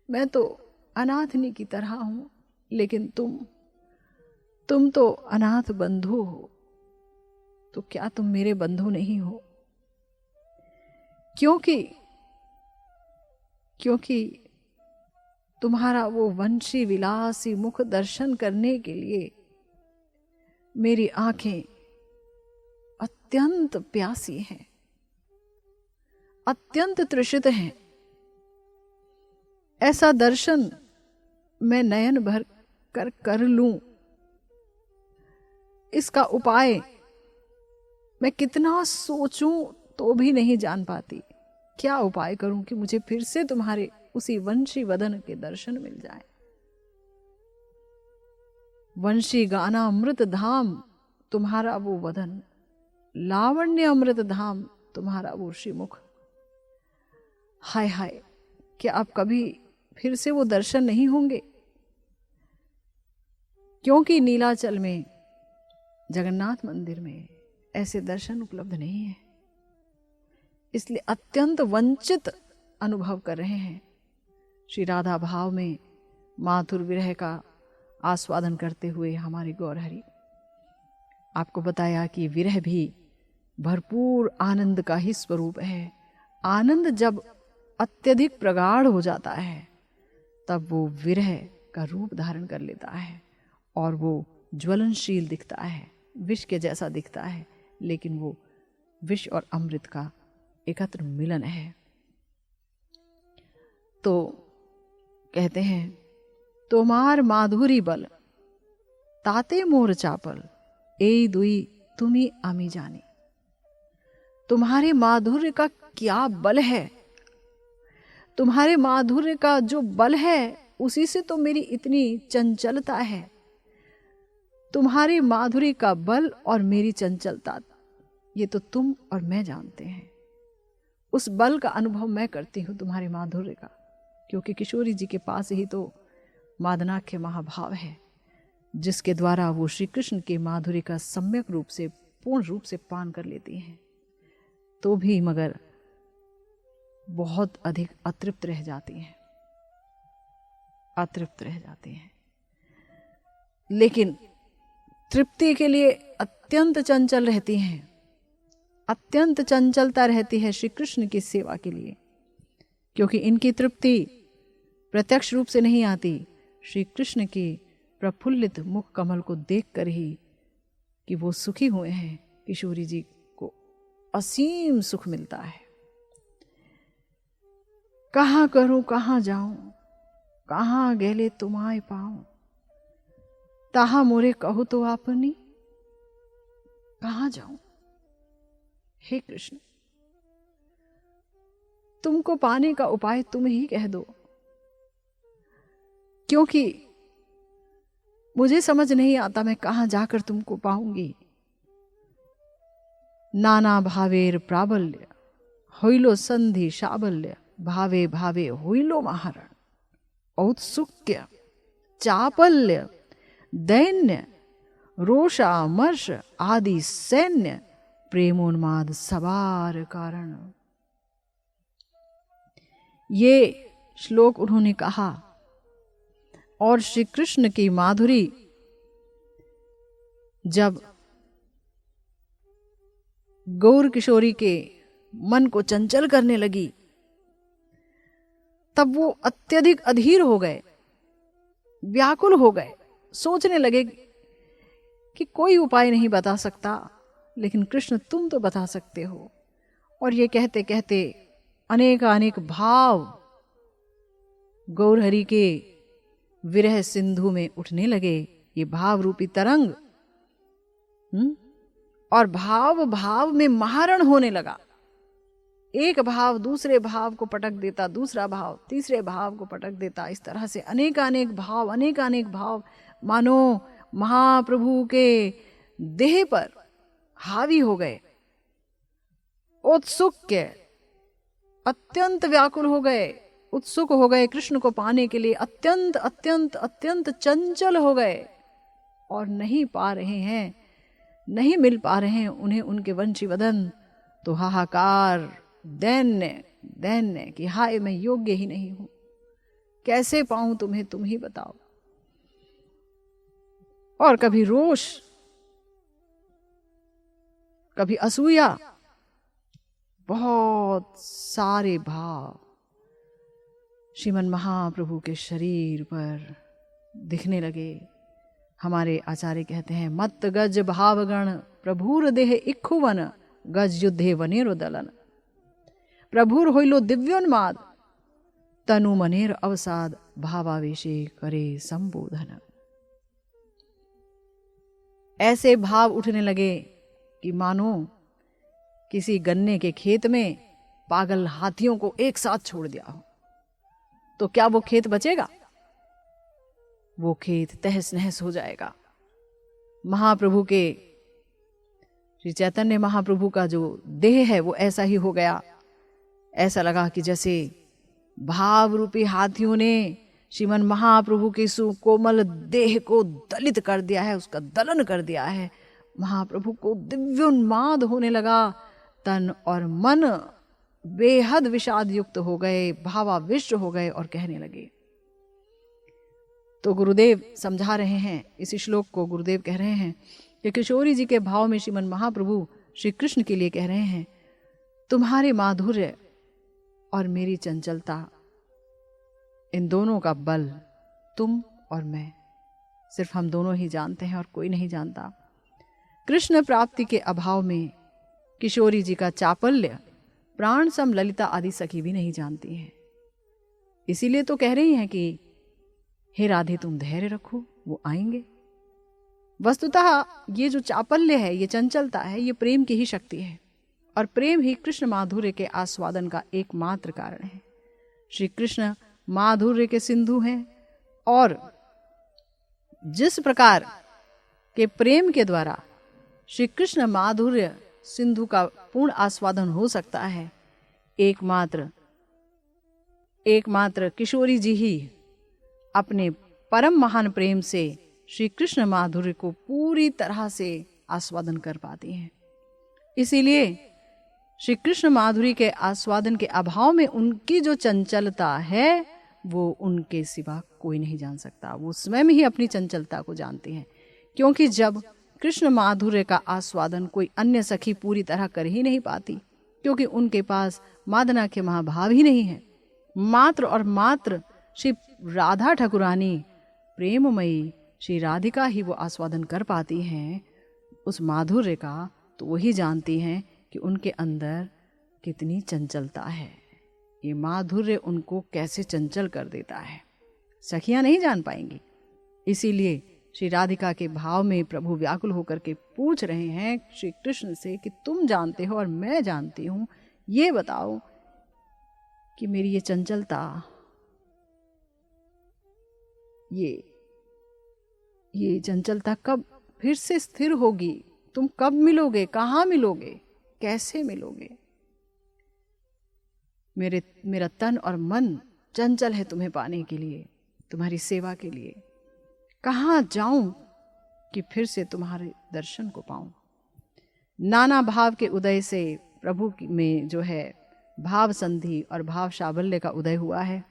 मैं तो अनाथनी की तरह हूं, लेकिन तुम तो अनाथ बंधु हो। तो क्या तुम मेरे बंधु नहीं हो? क्योंकि तुम्हारा वो वंशी विलासी मुख दर्शन करने के लिए मेरी आंखें अत्यंत प्यासी हैं, अत्यंत तृषित हैं। ऐसा दर्शन मैं नयन भर कर लूं, इसका उपाय मैं कितना सोचूं तो भी नहीं जान पाती। क्या उपाय करूं कि मुझे फिर से तुम्हारे उसी वंशी वदन के दर्शन मिल जाए। वंशी गाना अमृत धाम तुम्हारा वो वदन, लावण्य अमृत धाम तुम्हारा वो श्रीमुख। हाय हाय, क्या अब कभी फिर से वो दर्शन नहीं होंगे? क्योंकि नीलाचल में, जगन्नाथ मंदिर में ऐसे दर्शन उपलब्ध नहीं है, इसलिए अत्यंत वंचित अनुभव कर रहे हैं। श्री राधा भाव में माथुर विरह का आस्वादन करते हुए हमारे गौरहरि। आपको बताया कि विरह भी भरपूर आनंद का ही स्वरूप है। आनंद जब अत्यधिक प्रगाढ़ हो जाता है तब वो विरह का रूप धारण कर लेता है और वो ज्वलनशील दिखता है, विष के जैसा दिखता है, लेकिन वो विष और अमृत का एकत्र मिलन है। तो कहते हैं, तोमार माधुरी बल ताते मोर चापल, ए दुई तुम्ही आमी जानी। तुम्हारे माधुर्य का क्या बल है, तुम्हारे माधुर्य का जो बल है उसी से तो मेरी इतनी चंचलता है। तुम्हारी माधुरी का बल और मेरी चंचलता, ये तो तुम और मैं जानते हैं। उस बल का अनुभव मैं करती हूँ तुम्हारे माधुर्य का, क्योंकि किशोरी जी के पास ही तो मादनाख्य महाभाव है, जिसके द्वारा वो श्री कृष्ण के माधुर्य का सम्यक रूप से, पूर्ण रूप से पान कर लेती हैं, तो भी मगर बहुत अधिक अतृप्त रह जाती हैं, अतृप्त रह जाती हैं। लेकिन तृप्ति के लिए अत्यंत चंचल रहती हैं, अत्यंत चंचलता रहती है श्री कृष्ण की सेवा के लिए, क्योंकि इनकी तृप्ति प्रत्यक्ष रूप से नहीं आती, श्री कृष्ण के प्रफुल्लित मुख कमल को देखकर ही कि वो सुखी हुए हैं, किशोरी जी को असीम सुख मिलता है। कहाँ करूं कहाँ जाऊं, कहाँ गेले तुम्हारे पाऊं, ताहा मोरे कहो तो आपनी, कहाँ जाऊं। हे कृष्ण, तुमको पाने का उपाय तुम ही कह दो, क्योंकि मुझे समझ नहीं आता मैं कहां जाकर तुमको पाऊंगी। नाना भावेर प्राबल्य होइलो संधि शाबल्य, भावे भावे होइलो महारण, औत्सुक्य चापल्य दैन्य रोषा मर्ष आदि सैन्य, प्रेमोन्माद सवार कारण। ये श्लोक उन्होंने कहा और श्री कृष्ण की माधुरी जब गौर किशोरी के मन को चंचल करने लगी, तब वो अत्यधिक अधीर हो गए, व्याकुल हो गए, सोचने लगे कि कोई उपाय नहीं बता सकता, लेकिन कृष्ण तुम तो बता सकते हो। और ये कहते कहते अनेक भाव गौरहरि के विरह सिंधु में उठने लगे, ये भाव रूपी तरंग, और भाव भाव में महारण होने लगा। एक भाव दूसरे भाव को पटक देता, दूसरा भाव तीसरे भाव को पटक देता, इस तरह से अनेक भाव मानो महाप्रभु के देह पर हावी हो गए। उत्सुक, अत्यंत व्याकुल हो गए, उत्सुक हो गए कृष्ण को पाने के लिए, अत्यंत अत्यंत अत्यंत चंचल हो गए और नहीं पा रहे हैं, नहीं मिल पा रहे हैं उन्हें उनके वंशी वदन। तो हाहाकार, दैन्य दैन्य कि हाय मैं योग्य ही नहीं हूं, कैसे पाऊं तुम्हें, तुम ही बताओ। और कभी रोष, कभी असूया, बहुत सारे भाव श्रीमन महाप्रभु के शरीर पर दिखने लगे। हमारे आचार्य कहते हैं, मत गज भावगण प्रभुर देह इक्खुवन, गज युद्धे वनेरो दलन। प्रभुर होइलो दिव्योन्माद, तनु मनेर अवसाद भावावेशे करे संबोधन। ऐसे भाव उठने लगे कि मानो किसी गन्ने के खेत में पागल हाथियों को एक साथ छोड़ दिया हो, तो क्या वो खेत बचेगा? वो खेत तहस नहस हो जाएगा। महाप्रभु के, श्री चैतन्य महाप्रभु का जो देह है वो ऐसा ही हो गया। ऐसा लगा कि जैसे भाव रूपी हाथियों ने श्रीमन महाप्रभु के सुकोमल देह को दलित कर दिया है, उसका दलन कर दिया है। महाप्रभु को दिव्योन्माद होने लगा। तन और मन बेहद विषाद युक्त हो गए, भावाविष्ट हो गए और कहने लगे। तो गुरुदेव समझा रहे हैं, इस श्लोक को गुरुदेव कह रहे हैं कि किशोरी जी के भाव में श्रीमन महाप्रभु श्री कृष्ण के लिए कह रहे हैं, तुम्हारे माधुर्य और मेरी चंचलता, इन दोनों का बल तुम और मैं, सिर्फ हम दोनों ही जानते हैं और कोई नहीं जानता। कृष्ण प्राप्ति के अभाव में किशोरी जी का चापल्य प्राण सम ललिता आदि सखी भी नहीं जानती हैं। इसीलिए तो कह रही हैं कि हे राधे तुम धैर्य रखो, वो आएंगे। वस्तुतः ये जो चापल्य है, ये चंचलता है, ये प्रेम की ही शक्ति है और प्रेम ही कृष्ण माधुर्य के आस्वादन का एकमात्र कारण है। श्री कृष्ण माधुर्य के सिंधु हैं और जिस प्रकार के प्रेम के द्वारा श्री कृष्ण माधुर्य सिंधु का पूर्ण आस्वादन हो सकता है, एकमात्र किशोरी जी ही अपने परम महान प्रेम से श्री कृष्ण माधुर्य को पूरी तरह से आस्वादन कर पाती हैं। इसीलिए श्री कृष्ण माधुरी के आस्वादन के अभाव में उनकी जो चंचलता है वो उनके सिवा कोई नहीं जान सकता। वो स्वयं ही अपनी चंचलता को जानते हैं, क्योंकि जब कृष्ण माधुर्य का आस्वादन कोई अन्य सखी पूरी तरह कर ही नहीं पाती, क्योंकि उनके पास मादना के महाभाव ही नहीं है। मात्र और मात्र श्री राधा ठाकुरानी प्रेममयी श्री राधिका ही वो आस्वादन कर पाती हैं उस माधुर्य का, तो वही जानती हैं कि उनके अंदर कितनी चंचलता है। ये माधुर्य उनको कैसे चंचल कर देता है, सखियां नहीं जान पाएंगी। इसीलिए श्री राधिका के भाव में प्रभु व्याकुल होकर के पूछ रहे हैं श्री कृष्ण से कि तुम जानते हो और मैं जानती हूं, ये बताओ कि मेरी ये चंचलता, ये चंचलता कब फिर से स्थिर होगी? तुम कब मिलोगे, कहाँ मिलोगे, कैसे मिलोगे? मेरा तन और मन चंचल है तुम्हें पाने के लिए, तुम्हारी सेवा के लिए। कहाँ जाऊं कि फिर से तुम्हारे दर्शन को पाऊं? नाना भाव के उदय से प्रभु में जो है भाव संधि और भाव साबल्य का उदय हुआ है।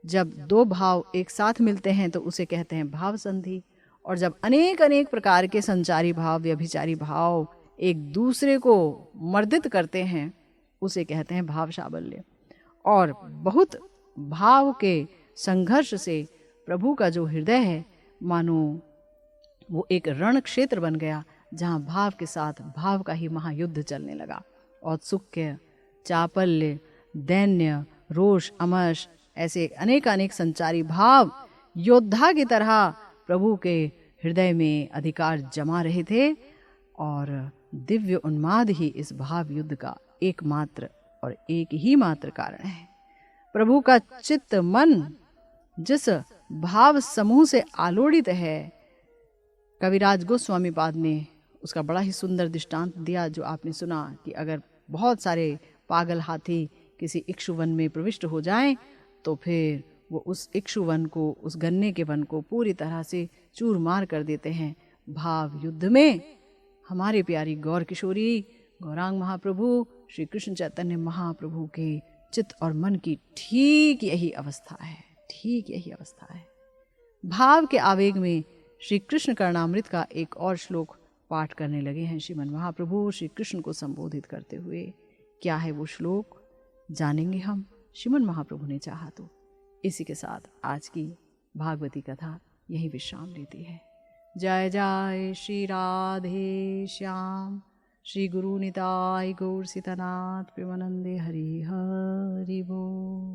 जब दो भाव एक साथ मिलते हैं तो उसे कहते हैं भाव संधि, और जब अनेक अनेक प्रकार के संचारी भाव, व्यभिचारी भाव एक दूसरे को मर्दित करते हैं उसे कहते हैं भाव साबल्य। और बहुत भाव के संघर्ष से प्रभु का जो हृदय है मानो वो एक रण क्षेत्र बन गया, जहाँ भाव के साथ भाव का ही महायुद्ध चलने लगा। औत्सुक्य, चापल्य, दैन्य, रोष, अमर्ष, ऐसे अनेक अनेक संचारी भाव योद्धा की तरह प्रभु के हृदय में अधिकार जमा रहे थे, और दिव्य उन्माद ही इस भाव युद्ध का एकमात्र और एक ही मात्र कारण है। प्रभु का चित्त मन जिस भाव समूह से आलोड़ित है, कविराज गोस्वामी पाद ने उसका बड़ा ही सुंदर दृष्टांत दिया, जो आपने सुना कि अगर बहुत सारे पागल हाथी किसी इक्षुवन में प्रविष्ट हो जाएं तो फिर वो उस इक्षुवन को, उस गन्ने के वन को पूरी तरह से चूर मार कर देते हैं। भाव युद्ध में हमारे प्यारी गौर किशोरी गौरांग महाप्रभु श्री कृष्ण चैतन्य महाप्रभु के चित्त और मन की ठीक यही अवस्था है, ठीक यही अवस्था है। भाव के आवेग में श्री कृष्ण कर्णामृत का एक और श्लोक पाठ करने लगे हैं श्रीमन महाप्रभु श्री कृष्ण को संबोधित करते हुए। क्या है वो श्लोक, जानेंगे हम श्रीमन महाप्रभु ने चाहा तो। इसी के साथ आज की भागवती कथा यही विश्राम लेती है। जय जय श्री राधे श्याम, श्री गुरु निताय गौर सीतानाथ प्रेमानंदे हरि हरि बोल।